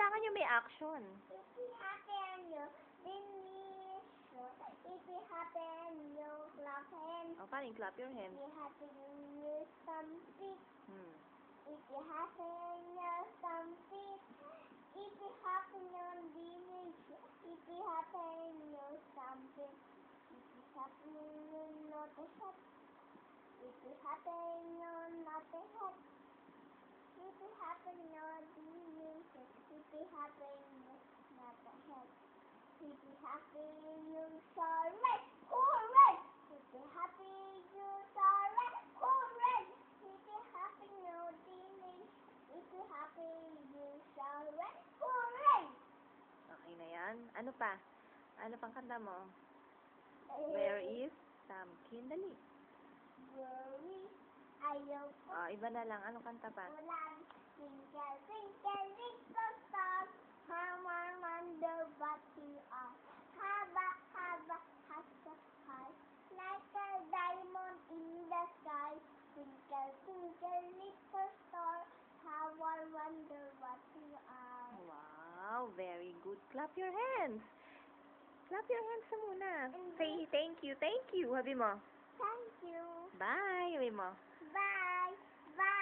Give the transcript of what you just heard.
kailangan yung may action. If it happen, you finish. If it happen, you clap hands. O, paano yung clap your hands? If it happen, you stomp feet. Hmm. If it happen, you stomp feet. If it happen, you finish. If it happen, you stomp feet. If it happen, you not a head. If it happen, you not a head. If it happen, you finish. If it happen, you not a head. If it happen, you sorry, hooray! If it happen, you sorry, hooray! If it happen, you finish. If it happen, you sorry, hooray! Okay na yan. Ano pa? Ano pang kanta mo? Where is Pumpkin? Dali. Worry, ayaw ko. O, iba na lang. Anong kanta pa? Ulan, twinkle, twinkle, little star, how I wonder what you are. Haba, haba, has the heart, like a diamond in the sky. Twinkle, twinkle, little star, how I wonder what you are. Wow, very good. Clap your hands. Clap your hands na muna. And Say thank you, thank you. Sabi mo. Thank you. Bye. Sabi mo. Bye. Bye.